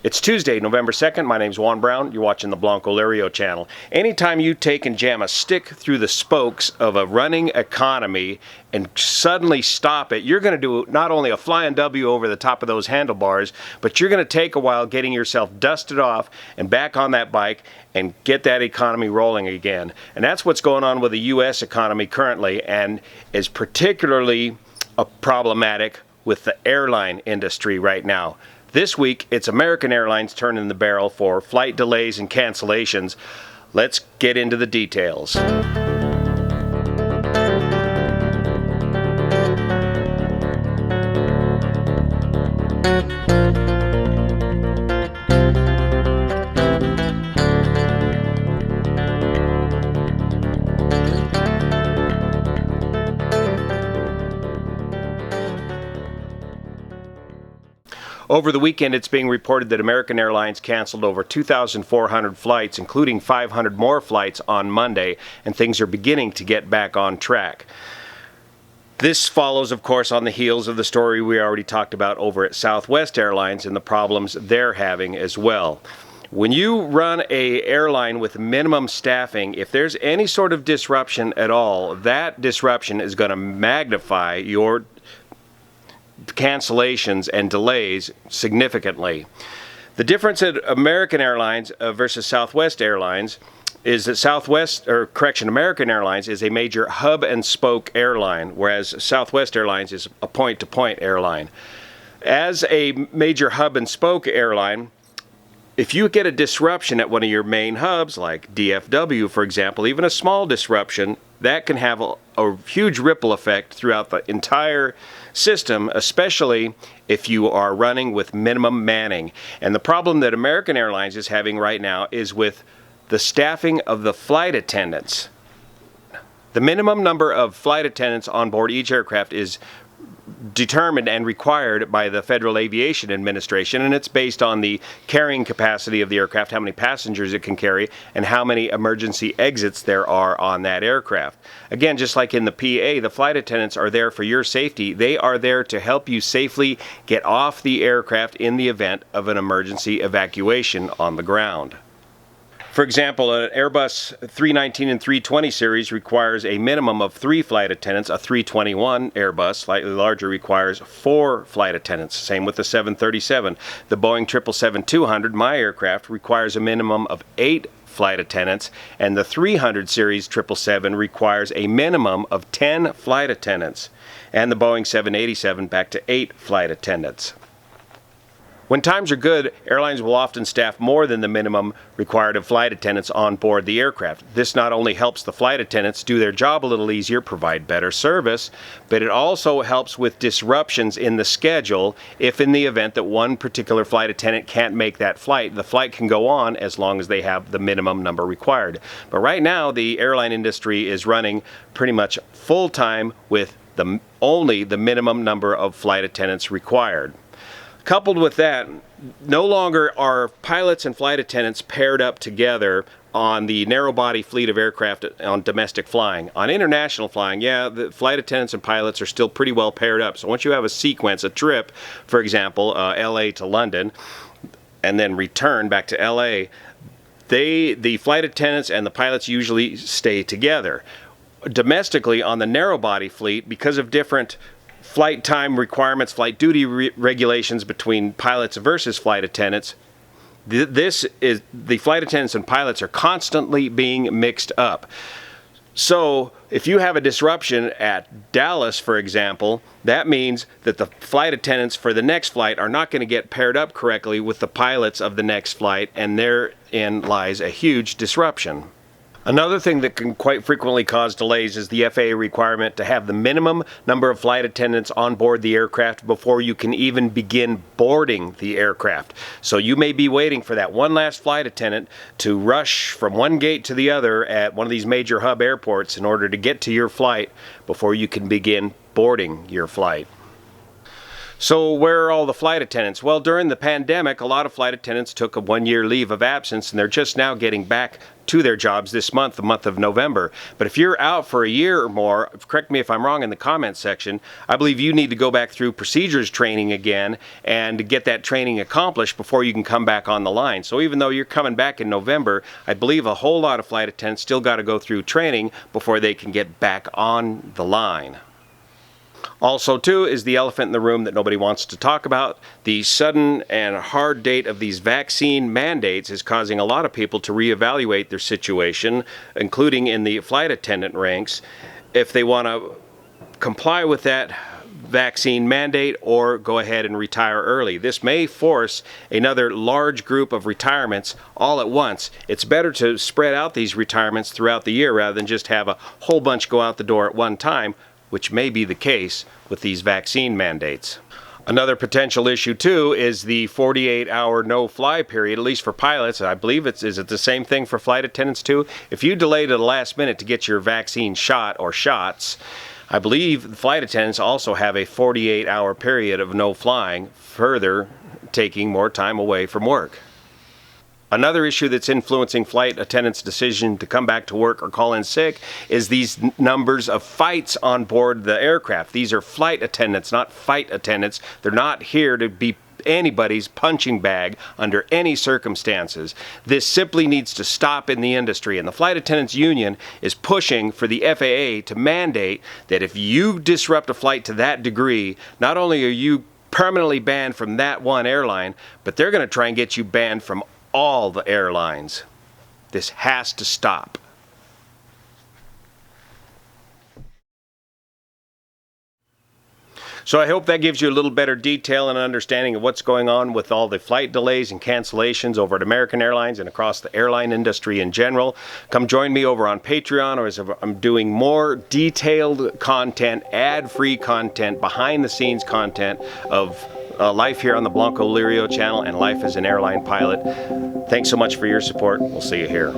It's Tuesday, November 2nd. My name's Juan Brown. You're watching the Blanco Lario channel. Anytime you take and jam a stick through the spokes of a running economy and suddenly stop it, you're going to do not only a flying W over the top of those handlebars, but you're going to take a while getting yourself dusted off and back on that bike and get that economy rolling again. And that's what's going on with the U.S. economy currently, and is particularly problematic with the airline industry right now. This week, it's American Airlines turning the barrel for flight delays and cancellations. Let's get into the details. Over the weekend, it's being reported that American Airlines canceled over 2,400 flights, including 500 more flights on Monday, and things are beginning to get back on track. This follows, of course, on the heels of the story we already talked about over at Southwest Airlines and the problems they're having as well. When you run an airline with minimum staffing, if there's any sort of disruption at all, that disruption is going to magnify your cancellations and delays significantly. The difference at American Airlines versus Southwest Airlines is that American Airlines is a major hub and spoke airline, whereas Southwest Airlines is a point-to-point airline. As a major hub and spoke airline, if you get a disruption at one of your main hubs, like DFW, for example, even a small disruption, that can have a huge ripple effect throughout the entire system, especially if you are running with minimum manning. And the problem that American Airlines is having right now is with the staffing of the flight attendants. The minimum number of flight attendants on board each aircraft is determined and required by the Federal Aviation Administration, and it's based on the carrying capacity of the aircraft, how many passengers it can carry, and how many emergency exits there are on that aircraft. Again, just like in the PA, the flight attendants are there for your safety. They are there to help you safely get off the aircraft in the event of an emergency evacuation on the ground. For example, an Airbus 319 and 320 series requires a minimum of 3 flight attendants. A 321 Airbus, slightly larger, requires 4 flight attendants. Same with the 737. The Boeing 777-200, my aircraft, requires a minimum of 8 flight attendants, and the 300 series 777 requires a minimum of 10 flight attendants, and the Boeing 787 back to 8 flight attendants. When times are good, airlines will often staff more than the minimum required of flight attendants on board the aircraft. This not only helps the flight attendants do their job a little easier, provide better service, but it also helps with disruptions in the schedule. If in the event that one particular flight attendant can't make that flight, the flight can go on as long as they have the minimum number required. But right now, the airline industry is running pretty much full-time with only the minimum number of flight attendants required. Coupled with that, no longer are pilots and flight attendants paired up together on the narrow-body fleet of aircraft on domestic flying. On international flying, yeah, the flight attendants and pilots are still pretty well paired up. So once you have a sequence, a trip, for example, LA to London, and then return back to LA, the flight attendants and the pilots usually stay together. Domestically, on the narrow-body fleet, because of different flight time requirements, flight duty regulations between pilots versus flight attendants, the flight attendants and pilots are constantly being mixed up. So if you have a disruption at Dallas, for example, that means that the flight attendants for the next flight are not going to get paired up correctly with the pilots of the next flight, and therein lies a huge disruption. Another thing that can quite frequently cause delays is the FAA requirement to have the minimum number of flight attendants on board the aircraft before you can even begin boarding the aircraft. So you may be waiting for that one last flight attendant to rush from one gate to the other at one of these major hub airports in order to get to your flight before you can begin boarding your flight. So where are all the flight attendants? Well, during the pandemic, a lot of flight attendants took a 1-year leave of absence, and they're just now getting back to their jobs this month, the month of November. But if you're out for a year or more, correct me if I'm wrong in the comments section, I believe you need to go back through procedures training again and get that training accomplished before you can come back on the line. So even though you're coming back in November, I believe a whole lot of flight attendants still got to go through training before they can get back on the line. Also, too, is the elephant in the room that nobody wants to talk about. The sudden and hard date of these vaccine mandates is causing a lot of people to reevaluate their situation, including in the flight attendant ranks, if they want to comply with that vaccine mandate or go ahead and retire early. This may force another large group of retirements all at once. It's better to spread out these retirements throughout the year rather than just have a whole bunch go out the door at one time, which may be the case with these vaccine mandates. Another potential issue too is the 48-hour no-fly period, at least for pilots. I believe is it the same thing for flight attendants too? If you delay to the last minute to get your vaccine shot or shots, I believe the flight attendants also have a 48-hour period of no flying, further taking more time away from work. Another issue that's influencing flight attendants' decision to come back to work or call in sick is these numbers of fights on board the aircraft. These are flight attendants, not fight attendants. They're not here to be anybody's punching bag under any circumstances. This simply needs to stop in the industry, and the Flight Attendants Union is pushing for the FAA to mandate that if you disrupt a flight to that degree, not only are you permanently banned from that one airline, but they're going to try and get you banned from all the airlines. This has to stop. So I hope that gives you a little better detail and understanding of what's going on with all the flight delays and cancellations over at American Airlines and across the airline industry in general. Come join me over on Patreon, or as I'm doing more detailed content, ad-free content, behind-the-scenes content of life here on the Blanco Lirio channel and life as an airline pilot. Thanks so much for your support. We'll see you here.